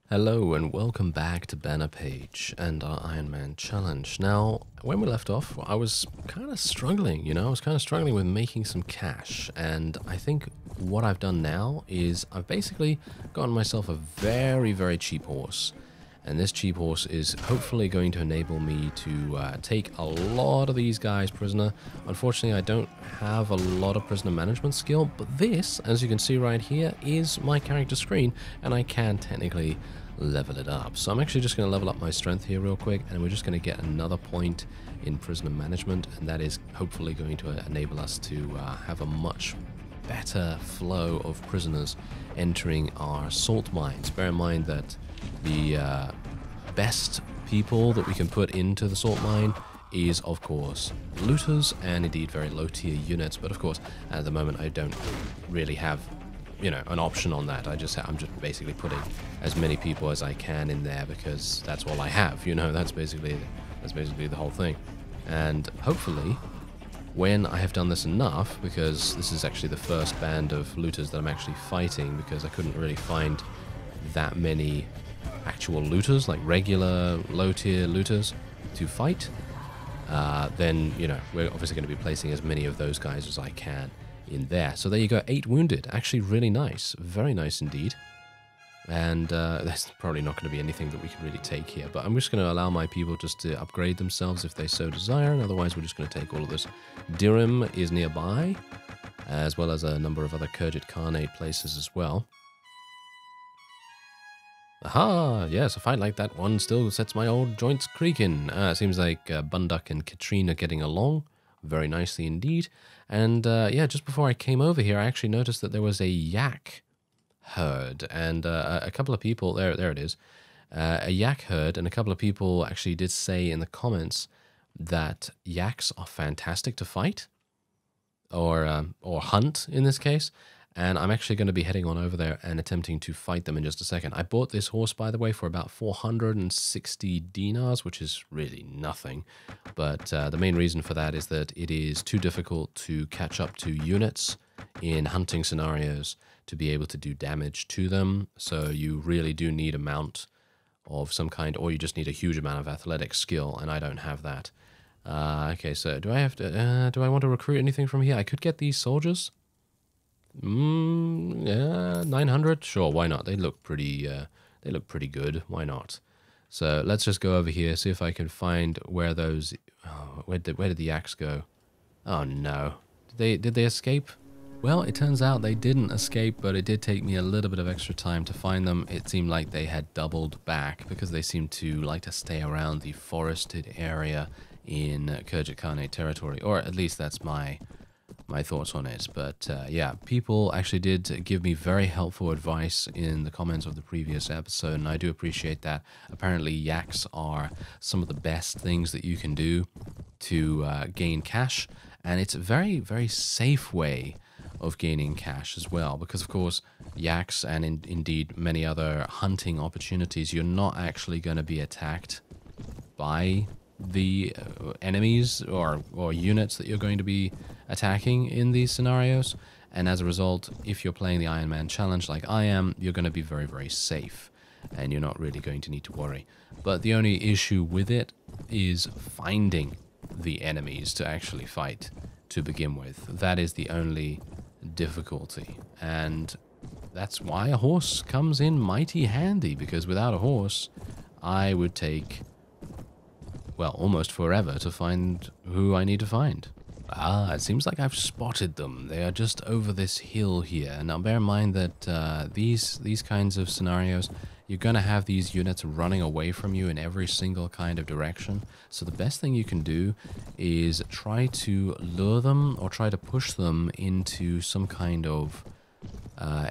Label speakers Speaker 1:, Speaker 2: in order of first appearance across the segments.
Speaker 1: Hello and welcome back to BannerPage and our Ironman challenge. Now, when we left off, I was kind of struggling, I was kind of struggling with making some cash, and I think what I've done now is I've basically gotten myself a very, very cheap horse. And this cheap horse is hopefully going to enable me to take a lot of these guys prisoner. Unfortunately, I don't have a lot of prisoner management skill, but this, as you can see right here, is my character screen, and I can technically level it up. So I'm actually just going to level up my strength here real quick, and we're just going to get another point in prisoner management, and that is hopefully going to enable us to have a much better flow of prisoners entering our salt mines. Bear in mind that the best people that we can put into the salt mine is, of course, looters and indeed very low tier units. But of course, at the moment, I don't really have, an option on that. I'm just basically putting as many people as I can in there because that's all I have. That's basically the whole thing. And hopefully, when I have done this enough, because this is actually the first band of looters that I'm actually fighting, because I couldn't really find that many actual looters, like regular low-tier looters, to fight, then, we're obviously going to be placing as many of those guys as I can in there. So there you go, 8 wounded. Actually really nice. Very nice indeed. And there's probably not going to be anything that we can really take here, but I'm just going to allow my people just to upgrade themselves if they so desire, and otherwise we're just going to take all of this. Dirham is nearby, as well as a number of other Kurgit Khanate places as well. Aha! Yes, a fight like that one still sets my old joints creaking. Seems like Bunduck and Katrine are getting along very nicely indeed. And yeah, just before I came over here, I actually noticed that there was a YAK herd, and a couple of people, there it is, a YAK herd, and a couple of people actually did say in the comments that yaks are fantastic to fight, or hunt in this case. And I'm actually going to be heading on over there and attempting to fight them in just a second. I bought this horse, by the way, for about 460 dinars, which is really nothing. But the main reason for that is that it is too difficult to catch up to units in hunting scenarios to be able to do damage to them. So you really do need a mount of some kind, or you just need a huge amount of athletic skill, and I don't have that. Okay, so do I want to recruit anything from here? I could get these soldiers. Yeah, 900. Sure, why not? They look pretty good. Why not? So let's just go over here, see if I can find where those. Oh, where did the yaks go? Oh no, did they escape? Well, it turns out they didn't escape, but it did take me a little bit of extra time to find them. It seemed like they had doubled back because they seem to like to stay around the forested area in Kurgit Khanate territory, or at least that's my thoughts on it. But yeah, people actually did give me very helpful advice in the comments of the previous episode, and I do appreciate that. Apparently yaks are some of the best things that you can do to gain cash, and it's a very, very safe way of gaining cash as well, because of course yaks and indeed many other hunting opportunities, you're not actually going to be attacked by the enemies or units that you're going to be attacking in these scenarios, and as a result, if you're playing the Ironman challenge like I am, you're going to be very, very safe, and you're not really going to need to worry. But the only issue with it is finding the enemies to actually fight to begin with. That is the only difficulty, and that's why a horse comes in mighty handy, because without a horse I would take, well, almost forever to find who I need to find. Ah, it seems like I've spotted them. They are just over this hill here. Now, bear in mind that these kinds of scenarios, you're going to have these units running away from you in every single kind of direction. So the best thing you can do is try to lure them or try to push them into some kind of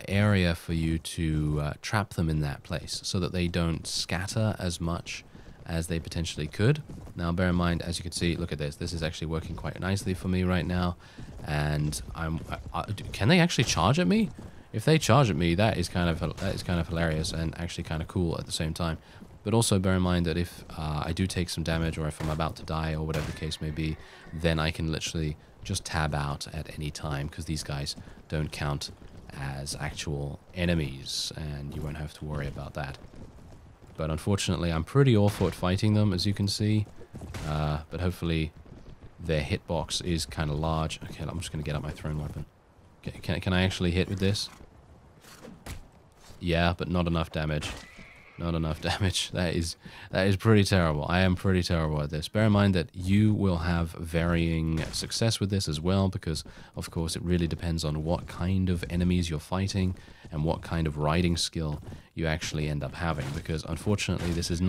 Speaker 1: area for you to trap them in that place so that they don't scatter as much as they potentially could. Now, bear in mind, as you can see, look at this. This is actually working quite nicely for me right now. And can they actually charge at me? If they charge at me, that is kind of hilarious and actually kind of cool at the same time. But also bear in mind that if I do take some damage, or if I'm about to die, or whatever the case may be, then I can literally just tab out at any time, because these guys don't count as actual enemies, and you won't have to worry about that. But unfortunately, I'm pretty awful at fighting them, as you can see. But hopefully their hitbox is kind of large. Okay, I'm just going to get out my thrown weapon. Okay, can I actually hit with this? Yeah, but not enough damage. Not enough damage. That is pretty terrible. I am pretty terrible at this. Bear in mind that you will have varying success with this as well, because of course it really depends on what kind of enemies you're fighting and what kind of riding skill you actually end up having, because unfortunately this is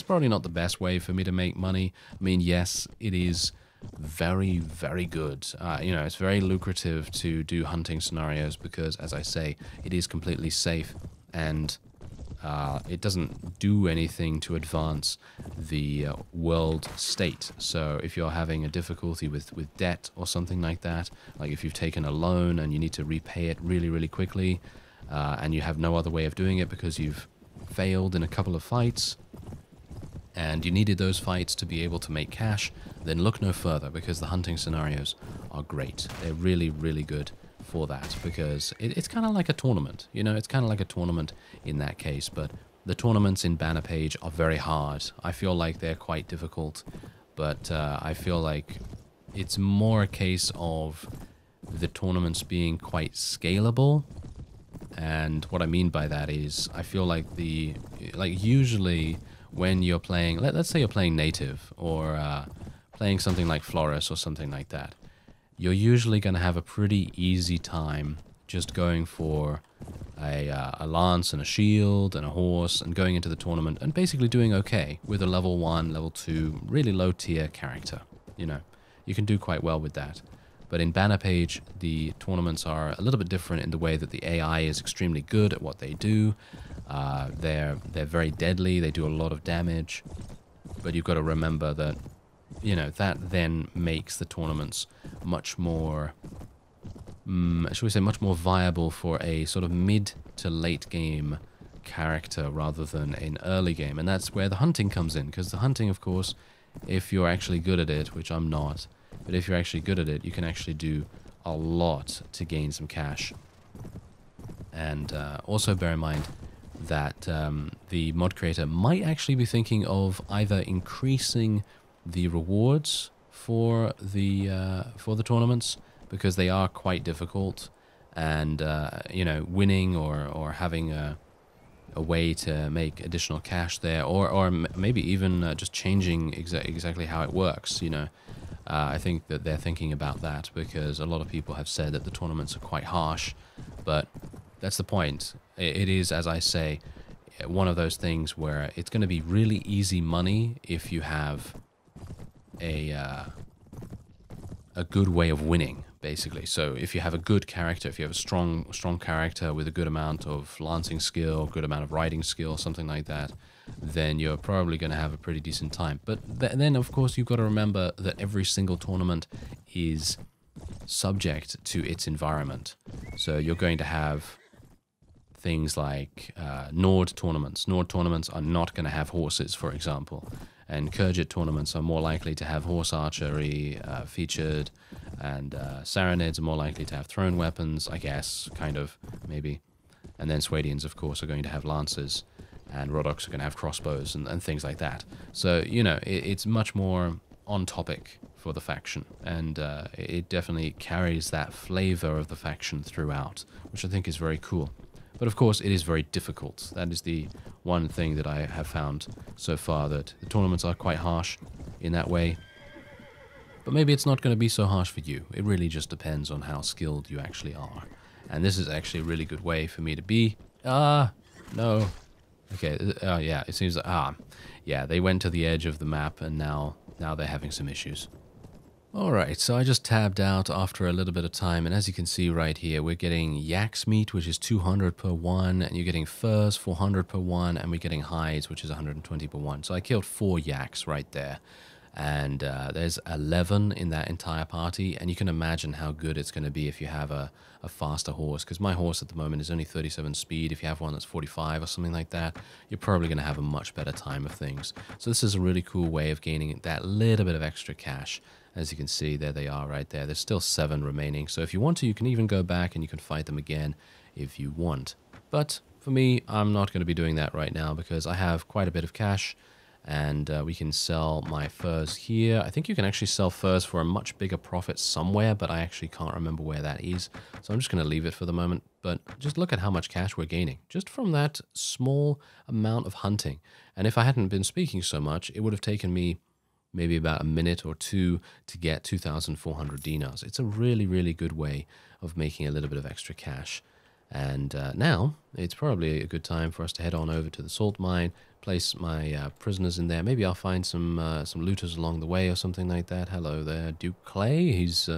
Speaker 1: probably not the best way for me to make money. I mean, yes, it is very, very good. You know, it's very lucrative to do hunting scenarios because, as I say, it is completely safe and it doesn't do anything to advance the world state. So if you're having a difficulty with debt or something like that, like if you've taken a loan and you need to repay it really, really quickly, and you have no other way of doing it because you've failed in a couple of fights, and you needed those fights to be able to make cash, then look no further, because the hunting scenarios are great. They're really, really good for that, because it's kind of like a tournament, you know, it's kind of like a tournament in that case. But the tournaments in BannerPage are very hard. I feel like they're quite difficult, but I feel like it's more a case of the tournaments being quite scalable. And what I mean by that is, I feel like usually when you're playing, let's say you're playing native or playing something like Florus or something like that, you're usually going to have a pretty easy time just going for a lance and a shield and a horse and going into the tournament and basically doing okay with a level 1, level 2, really low tier character. You know, you can do quite well with that. But in BannerPage, the tournaments are a little bit different in the way that the AI is extremely good at what they do. They're very deadly, they do a lot of damage, but you've got to remember that, you know, that then makes the tournaments much more, shall we say, much more viable for a sort of mid to late game character rather than an early game. And that's where the hunting comes in, because the hunting, of course, if you're actually good at it, which I'm not, but if you're actually good at it, you can actually do a lot to gain some cash. And also bear in mind that the mod creator might actually be thinking of either increasing the rewards for the tournaments, because they are quite difficult, and you know, winning or having a way to make additional cash there, or maybe even just changing exactly how it works. You know, I think that they're thinking about that, because a lot of people have said that the tournaments are quite harsh, but that's the point. It is, as I say, one of those things where it's going to be really easy money if you have a good way of winning, basically. So if you have a good character, if you have a strong character with a good amount of lancing skill, good amount of riding skill, something like that, then you're probably going to have a pretty decent time. But then, of course, you've got to remember that every single tournament is subject to its environment. So you're going to have things like Nord tournaments. Nord tournaments are not going to have horses, for example. And Khergit tournaments are more likely to have horse archery featured, and Saranids are more likely to have thrown weapons, I guess, kind of, maybe. And then Swadians, of course, are going to have lances, and Rodoks are going to have crossbows and things like that. So, you know, it's much more on topic for the faction, and it definitely carries that flavor of the faction throughout, which I think is very cool. But of course, it is very difficult. That is the one thing that I have found so far, that the tournaments are quite harsh in that way. But maybe it's not going to be so harsh for you. It really just depends on how skilled you actually are. And this is actually a really good way for me to be. No. Okay, yeah, it seems that, yeah, they went to the edge of the map, and now they're having some issues. Alright, so I just tabbed out after a little bit of time, and as you can see right here, we're getting yak's meat, which is 200 per one, and you're getting furs, 400 per one, and we're getting hides, which is 120 per one. So I killed 4 yaks right there, and there's 11 in that entire party, and you can imagine how good it's going to be if you have a faster horse, because my horse at the moment is only 37 speed. If you have one that's 45 or something like that, you're probably going to have a much better time of things. So this is a really cool way of gaining that little bit of extra cash. As you can see, there they are right there. There's still 7 remaining. So if you want to, you can even go back and you can fight them again if you want. But for me, I'm not going to be doing that right now because I have quite a bit of cash, and we can sell my furs here. I think you can actually sell furs for a much bigger profit somewhere, but I actually can't remember where that is. So I'm just going to leave it for the moment. But just look at how much cash we're gaining just from that small amount of hunting. And if I hadn't been speaking so much, it would have taken me maybe about a minute or two to get 2,400 dinars. It's a really, really good way of making a little bit of extra cash. And now it's probably a good time for us to head on over to the salt mine, place my prisoners in there. Maybe I'll find some looters along the way or something like that. Hello there, Duke Clay. He's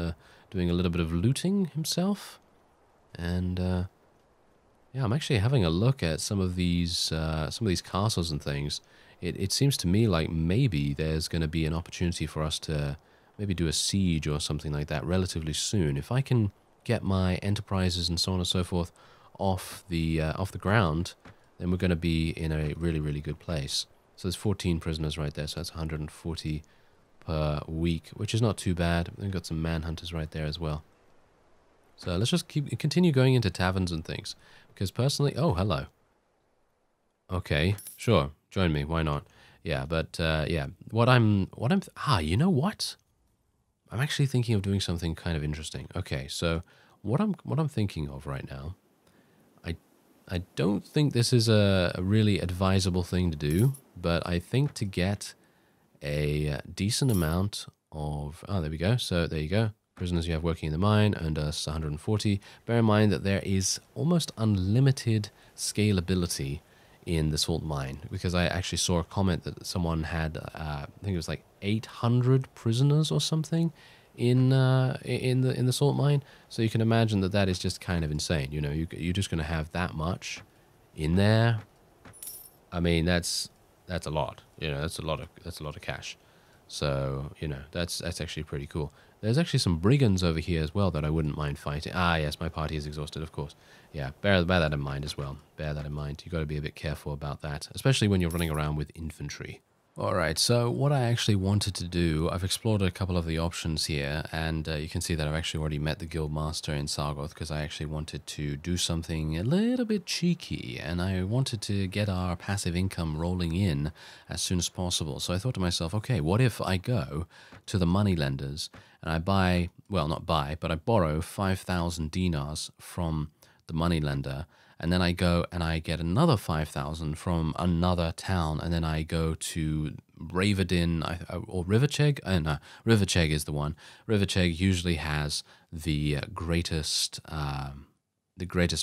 Speaker 1: doing a little bit of looting himself. And yeah, I'm actually having a look at some of these castles and things. It seems to me like maybe there's going to be an opportunity for us to maybe do a siege or something like that relatively soon. If I can get my enterprises and so on and so forth off the ground, then we're going to be in a really, really good place. So there's 14 prisoners right there, so that's 140 per week, which is not too bad. We've got some manhunters right there as well. So let's just continue going into taverns and things, because personally, oh, hello. Okay, sure, join me, why not? Yeah, but yeah, you know what? I'm actually thinking of doing something kind of interesting. Okay, so what I'm thinking of right now, I don't think this is a really advisable thing to do, but I think to get a decent amount of, oh, there we go. So there you go. Prisoners you have working in the mine earned us 140. Bear in mind that there is almost unlimited scalability in the salt mine, because I actually saw a comment that someone had, I think it was like 800 prisoners or something in the salt mine. So you can imagine that is just kind of insane. You know, you're just going to have that much in there. I mean, that's a lot. You know, that's a lot of cash. So you know, that's actually pretty cool. There's actually some brigands over here as well that I wouldn't mind fighting. Ah, yes, my party is exhausted, of course. Yeah, bear that in mind as well. Bear that in mind. You've got to be a bit careful about that, especially when you're running around with infantry. Alright, so what I actually wanted to do, I've explored a couple of the options here, and you can see that I've actually already met the guild master in Sargoth, because I actually wanted to do something a little bit cheeky, and I wanted to get our passive income rolling in as soon as possible. So I thought to myself, okay, what if I go to the moneylenders and I buy, well, not buy, but I borrow 5,000 dinars from the moneylender, and then I go and I get another 5,000 from another town, and then I go to Raverdin or Rivercheg. No, Rivercheg is the one. Rivercheg usually has the greatest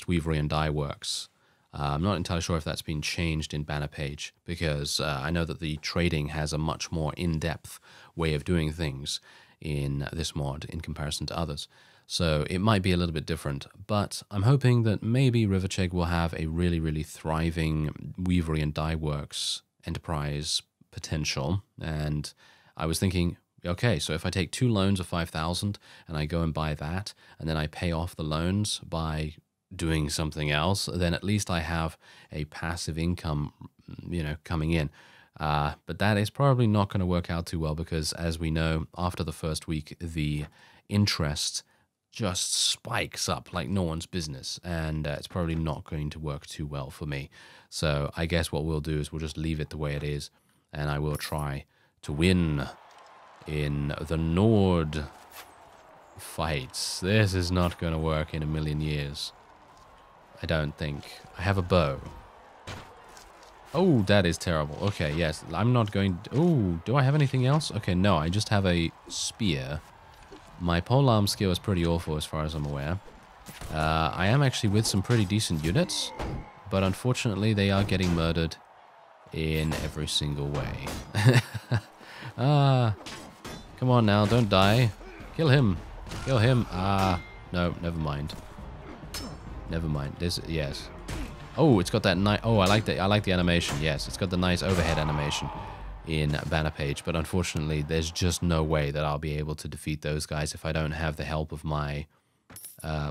Speaker 1: weavery and dye works. I'm not entirely sure if that's been changed in BannerPage, because I know that the trading has a much more in-depth way of doing things in this mod in comparison to others. So it might be a little bit different, but I'm hoping that maybe Rivercheg will have a really, really thriving weavery and dye works enterprise potential. And I was thinking, okay, so if I take 2 loans of 5,000 and I go and buy that, and then I pay off the loans by doing something else, then at least I have a passive income, you know, coming in. But that is probably not going to work out too well, because as we know, after the first week, the interest just spikes up like no one's business, and it's probably not going to work too well for me. So I guess what we'll do is we'll just leave it the way it is, and I will try to win in the Nord fights. This is not going to work in a million years, I don't think. I have a bow. Oh, that is terrible. Okay, yes, I'm not going to... Oh, do I have anything else? Okay, no, I just have a spear. My polearm skill is pretty awful as far as I'm aware. I am actually with some pretty decent units, but unfortunately they are getting murdered in every single way. Come on now, don't die. Kill him. Kill him. No, never mind. Never mind. This, yes. Oh, it's got that nice... Oh, I like the animation. Yes, it's got the nice overhead animation in BannerPage, but unfortunately there's just no way that I'll be able to defeat those guys if I don't have the help of my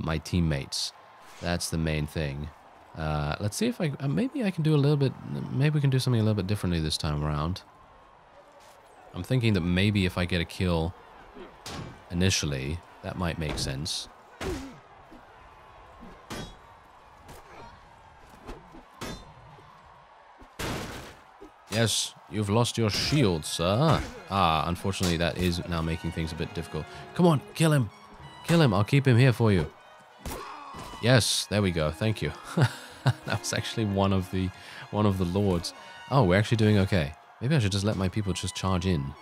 Speaker 1: my teammates. That's the main thing. Let's see if maybe I can do a little bit, maybe we can do something a little bit differently this time around. I'm thinking that maybe if I get a kill initially, that might make sense. Yes, you've lost your shield, sir. Ah, unfortunately, that is now making things a bit difficult. Come on, kill him. Kill him. I'll keep him here for you. Yes, there we go. Thank you. That was actually one of the lords. Oh, we're actually doing okay. Maybe I should just let my people just charge in.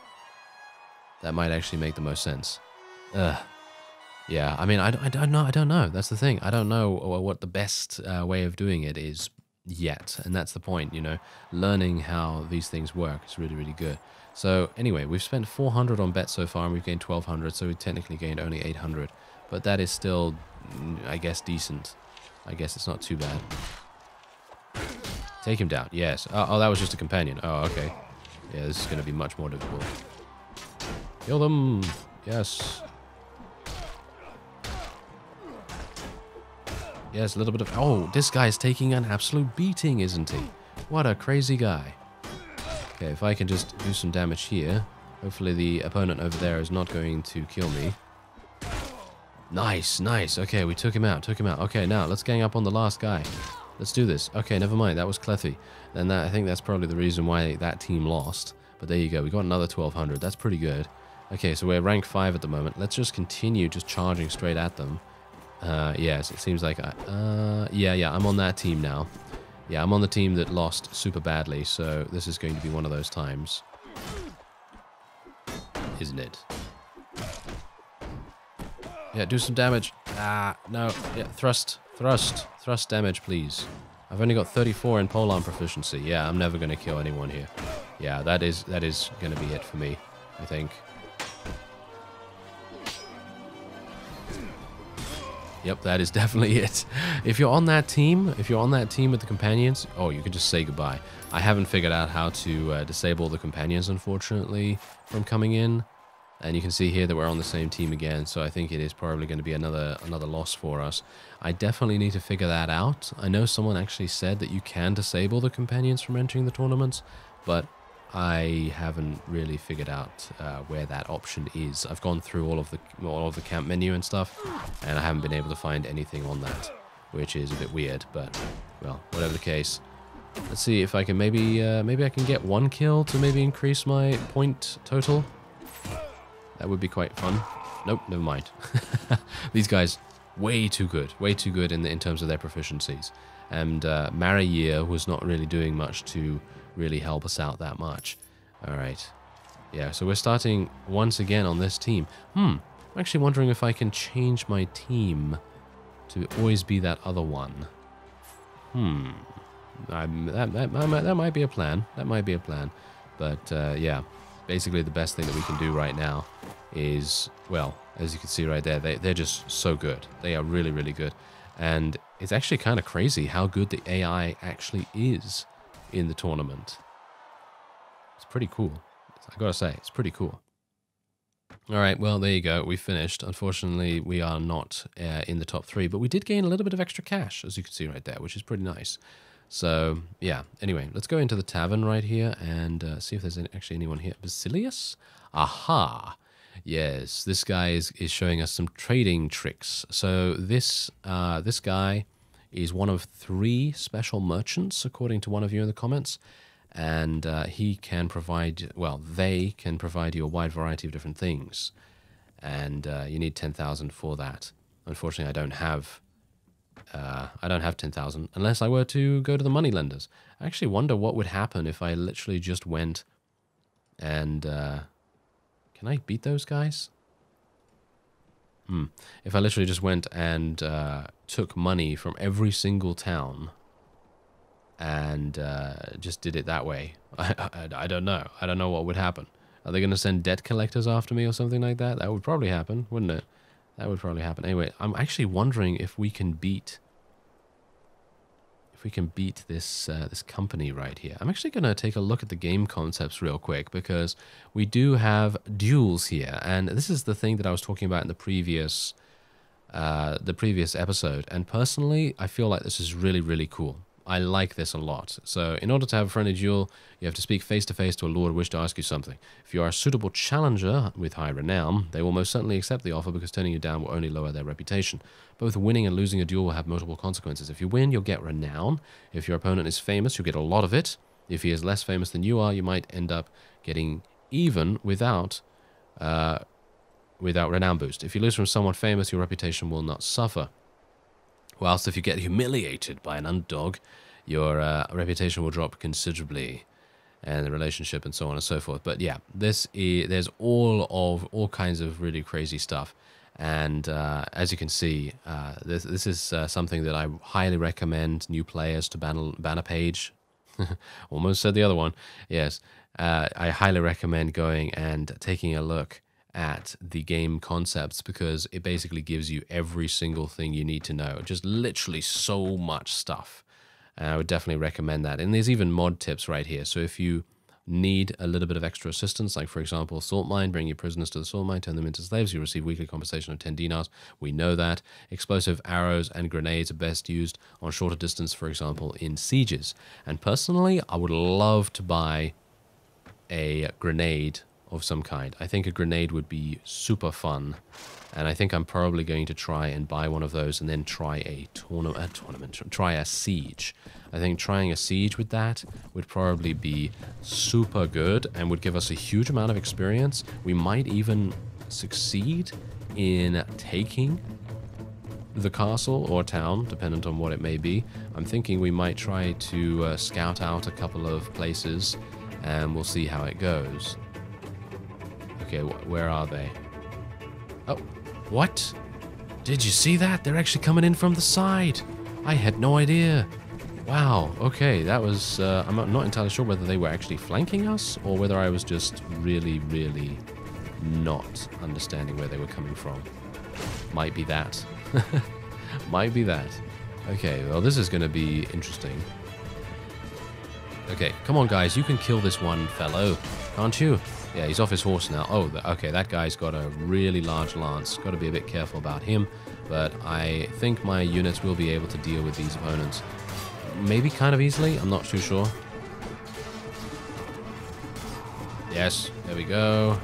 Speaker 1: That might actually make the most sense. Yeah, I mean, I don't know. That's the thing. I don't know what the best way of doing it is yet. And that's the point, you know. Learning how these things work is really, really good. So anyway, we've spent 400 on bets so far, and we've gained 1,200, so we technically gained only 800. But that is still, I guess, decent. I guess it's not too bad. Take him down. Yes. Oh, that was just a companion. Oh, okay. Yeah, this is going to be much more difficult. Kill them. Yes. Yes, a little bit of... Oh, this guy's taking an absolute beating, isn't he? What a crazy guy. Okay, if I can just do some damage here. Hopefully the opponent over there is not going to kill me. Nice, nice. Okay, we took him out, Okay, now let's gang up on the last guy. Let's do this. Okay, never mind. That was Cleffy. Then I think that's probably the reason why that team lost. But there you go. We got another 1,200. That's pretty good. Okay, so we're rank 5 at the moment. Let's just continue just charging straight at them. Yes, it seems like yeah, I'm on that team now. Yeah, I'm on the team that lost super badly, so this is going to be one of those times. Isn't it? Yeah, do some damage. Ah, no. Yeah, thrust damage, please. I've only got 34 in polearm proficiency. Yeah, I'm never going to kill anyone here. Yeah, that is going to be it for me, I think. Yep, that is definitely it. If you're on that team, with the companions, oh, you can just say goodbye. I haven't figured out how to disable the companions, unfortunately, from coming in. And you can see here that we're on the same team again, so I think it is probably going to be another loss for us. I definitely need to figure that out. I know someone actually said that you can disable the companions from entering the tournaments, but I haven't really figured out where that option is. I've gone through all of the camp menu and stuff, and I haven't been able to find anything on that, which is a bit weird. But well, whatever the case, let's see if I can maybe I can get 1 kill to maybe increase my point total. That would be quite fun. Nope, never mind. These guys, way too good in terms of their proficiencies. And Marayir was not really doing much to really help us out that much. All right. Yeah, so we're starting once again on this team. I'm actually wondering if I can change my team to always be that other one. That might be a plan. But yeah, basically the best thing that we can do right now is, well, as you can see right there, they're just so good. They are really, really good. And it's actually kind of crazy how good the AI actually is in the tournament. It's pretty cool. I gotta say, it's pretty cool. All right, well, there you go. We finished. Unfortunately, we are not in the top 3, but we did gain a little bit of extra cash, as you can see right there, which is pretty nice. So, yeah. Anyway, let's go into the tavern right here and see if there's actually anyone here. Basilius? Aha! Yes, this guy is showing us some trading tricks. So this guy is one of 3 special merchants, according to one of you in the comments. And he can provide, well, they can provide you a wide variety of different things. And you need 10,000 for that. Unfortunately, I don't have 10,000 unless I were to go to the moneylenders. I actually wonder what would happen if I literally just went and... can I beat those guys? If I literally just went and took money from every single town and just did it that way, I don't know. I don't know what would happen. Are they going to send debt collectors after me or something like that? That would probably happen, wouldn't it? That would probably happen. Anyway, I'm actually wondering if we can beat... this this company right here. I'm actually going to take a look at the game concepts real quick, because we do have duels here, and this is the thing that I was talking about in the previous episode. And personally, I feel like this is really, really cool. I like this a lot. So in order to have a friendly duel, you have to speak face-to-face to a lord who wishes to ask you something. If you are a suitable challenger with high renown, they will most certainly accept the offer, because turning you down will only lower their reputation. Both winning and losing a duel will have multiple consequences. If you win, you'll get renown. If your opponent is famous, you'll get a lot of it. If he is less famous than you are, you might end up getting even without renown boost. If you lose from someone famous, your reputation will not suffer. Whilst if you get humiliated by an underdog, your reputation will drop considerably, and the relationship and so on and so forth. But yeah, there's all kinds of really crazy stuff. And as you can see, this is something that I highly recommend new players to BannerPage. Almost said the other one. Yes, I highly recommend going and taking a look at the game concepts, because it basically gives you every single thing you need to know. Just literally so much stuff. And I would definitely recommend that. And there's even mod tips right here. So if you need a little bit of extra assistance, like for example, salt mine, bring your prisoners to the salt mine, turn them into slaves, you receive weekly compensation of 10 dinars. We know that. Explosive arrows and grenades are best used on shorter distance, for example, in sieges. And personally, I would love to buy a grenade of some kind. I think a grenade would be super fun. And I think I'm probably going to try and buy one of those and then try a try a siege. I think trying a siege with that would probably be super good and would give us a huge amount of experience. We might even succeed in taking the castle or town, dependent on what it may be. I'm thinking we might try to scout out a couple of places, and we'll see how it goes. Okay, where are they? Oh, what? Did you see that? They're actually coming in from the side. I had no idea. Wow, okay, that was... I'm not entirely sure whether they were actually flanking us or whether I was just really, really not understanding where they were coming from. Might be that. Might be that. Okay, well, this is going to be interesting. Okay, come on, guys. You can kill this one fellow, can't you? Yeah, he's off his horse now. Oh, okay, that guy's got a really large lance. Got to be a bit careful about him. But I think my units will be able to deal with these opponents. Maybe kind of easily. I'm not too sure. Yes, there we go.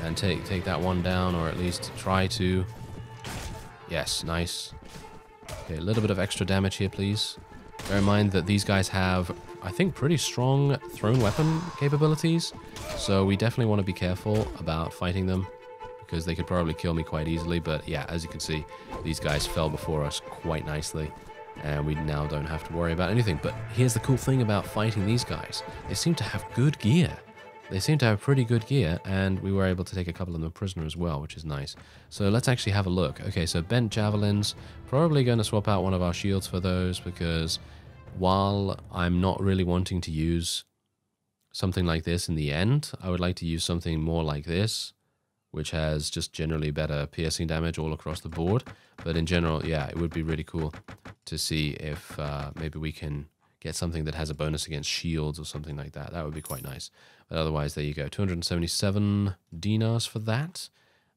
Speaker 1: And take that one down, or at least try to. Yes, nice. Okay, a little bit of extra damage here, please. Bear in mind that these guys have, I think, pretty strong thrown weapon capabilities. So we definitely want to be careful about fighting them, because they could probably kill me quite easily. But yeah, as you can see, these guys fell before us quite nicely, and we now don't have to worry about anything. But here's the cool thing about fighting these guys. They seem to have good gear. They seem to have pretty good gear, and we were able to take a couple of them prisoner as well, which is nice. So let's actually have a look. Okay, so bent javelins. Probably going to swap out one of our shields for those, because while I'm not really wanting to use something like this in the end, I would like to use something more like this, which has just generally better piercing damage all across the board. But in general, yeah, it would be really cool to see if maybe we can get something that has a bonus against shields or something like that. That would be quite nice. But otherwise, there you go. 277 dinars for that.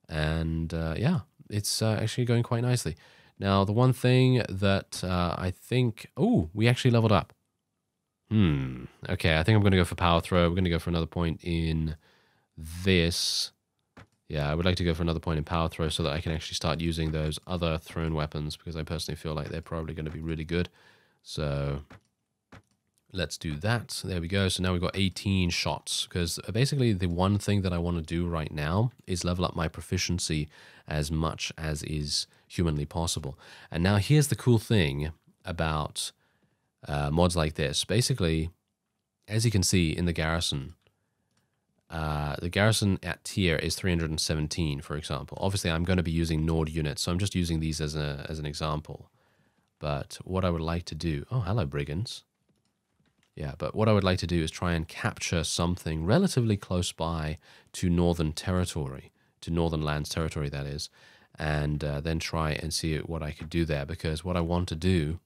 Speaker 1: And yeah, it's actually going quite nicely. Now, the one thing that I think... Oh, we actually leveled up. Okay, I think I'm going to go for power throw. We're going to go for another point in this. Yeah, I would like to go for another point in power throw so that I can actually start using those other thrown weapons, because I personally feel like they're probably going to be really good. So let's do that. There we go. So now we've got 18 shots, because basically the one thing that I want to do right now is level up my proficiency as much as is humanly possible. And now here's the cool thing about mods like this. Basically, as you can see in the garrison at tier is 317, for example. Obviously, I'm going to be using Nord units, so I'm just using these as an example. But what I would like to do... Oh, hello, brigands. Yeah, but what I would like to do is try and capture something relatively close by to Northern Territory, to Northern Lands Territory, that is, and then try and see what I could do there, because what I want to do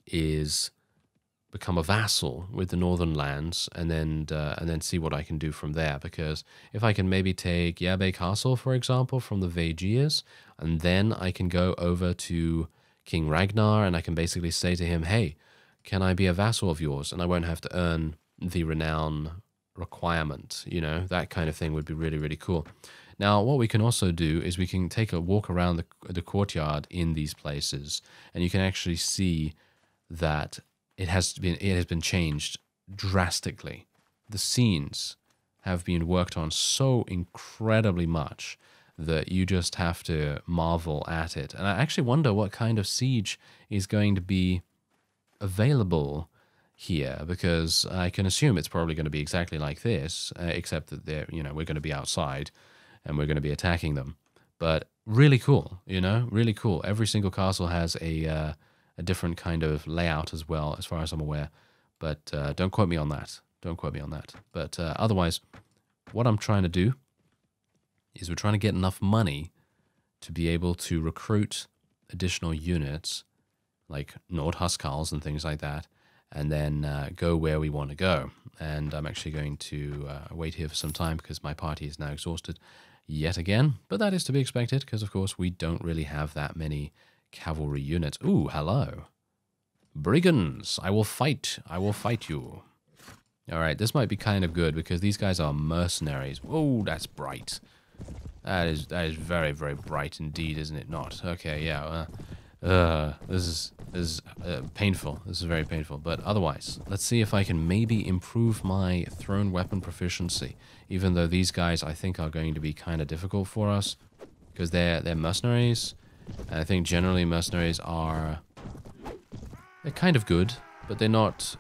Speaker 1: is become a vassal with the Northern Lands, and then see what I can do from there, because if I can maybe take Yabe Castle, for example, from the Vaegirs, and then I can go over to King Ragnar, and I can basically say to him, hey, can I be a vassal of yours? And I won't have to earn the renown requirement, you know, that kind of thing would be really, really cool. Now, what we can also do is we can take a walk around the courtyard in these places, and you can actually see that it has been changed drastically. The scenes have been worked on so incredibly much that you just have to marvel at it. And I actually wonder what kind of siege is going to be available here, because I can assume it's probably going to be exactly like this, except that we're going to be outside and we're going to be attacking them. But really cool, really cool. Every single castle has a different kind of layout as well, as far as I'm aware. But don't quote me on that. Don't quote me on that. But otherwise, what I'm trying to do is we're trying to get enough money to be able to recruit additional units, like Nordhuskals and things like that, and then go where we want to go. And I'm actually going to wait here for some time because my party is now exhausted yet again. But that is to be expected because, of course, we don't really have that many cavalry units. Ooh, hello. Brigands, I will fight. I will fight you. All right, this might be kind of good because these guys are mercenaries. Whoa, that's bright. That is very, very bright indeed, isn't it not? Okay, yeah. This is painful. This is very painful. But otherwise, let's see if I can maybe improve my thrown weapon proficiency. Even though these guys, I think, are going to be kind of difficult for us because they're mercenaries. And I think generally mercenaries they're kind of good, but they're not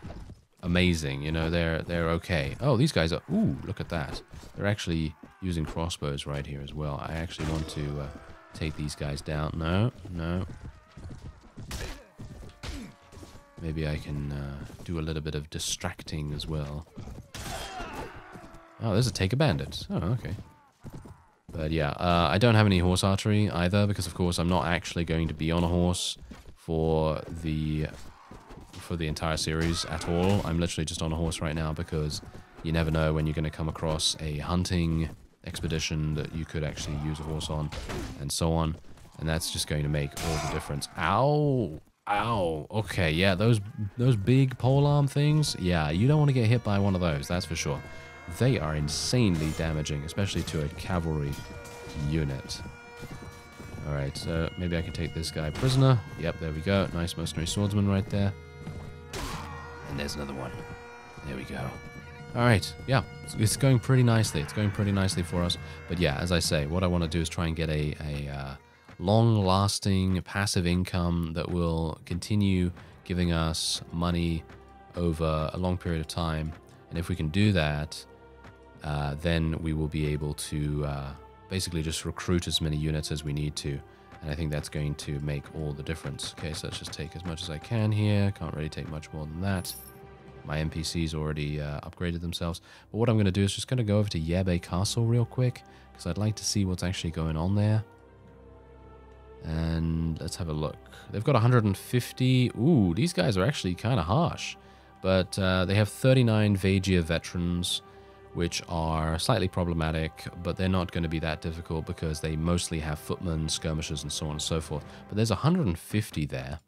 Speaker 1: amazing. They're okay. Oh, these guys are. Ooh, look at that. They're actually using crossbows right here as well. I actually want to take these guys down. No. Maybe I can do a little bit of distracting as well. Oh, there's a take a bandit. Oh, okay. But yeah, I don't have any horse archery either because, of course, I'm not actually going to be on a horse for the entire series at all. I'm literally just on a horse right now because you never know when you're going to come across a hunting expedition that you could actually use a horse on, and so on. And that's just going to make all the difference. Ow! Ow! Okay, yeah, those big polearm things, yeah, you don't want to get hit by one of those, that's for sure. They are insanely damaging, especially to a cavalry unit. Alright, so maybe I can take this guy prisoner. Yep, there we go. Nice mercenary swordsman right there. And there's another one. There we go. Alright, yeah, it's going pretty nicely. It's going pretty nicely for us. But yeah, as I say, what I want to do is try and get a long-lasting passive income that will continue giving us money over a long period of time. And if we can do that, then we will be able to basically just recruit as many units as we need to. And I think that's going to make all the difference. Okay, so let's just take as much as I can here. Can't really take much more than that. My NPCs already upgraded themselves. But what I'm going to do is just going to go over to Yabe Castle real quick, because I'd like to see what's actually going on there. And let's have a look. They've got 150. Ooh, these guys are actually kind of harsh. But they have 39 Vagia veterans, which are slightly problematic, but they're not going to be that difficult because they mostly have footmen, skirmishers, and so on and so forth. But there's 150 there.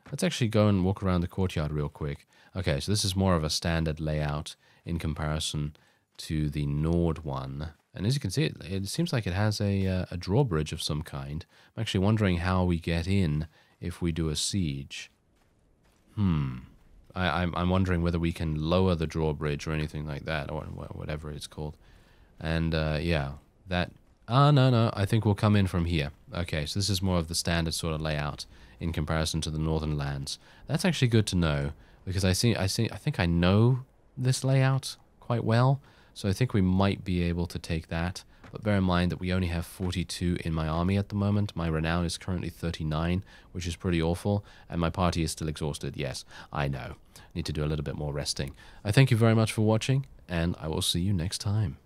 Speaker 1: Let's actually go and walk around the courtyard real quick. Okay, so this is more of a standard layout in comparison to the Nord one. And as you can see, it seems like it has a drawbridge of some kind. I'm actually wondering how we get in if we do a siege. I'm wondering whether we can lower the drawbridge or anything like that, or whatever it's called. And yeah, that... no, I think we'll come in from here. Okay, so this is more of the standard sort of layout in comparison to the northern lands. That's actually good to know, because I think I know this layout quite well, so I think we might be able to take that. But bear in mind that we only have 42 in my army at the moment. My renown is currently 39, which is pretty awful, and my party is still exhausted. Yes, I know. Need to do a little bit more resting. I thank you very much for watching, and I will see you next time.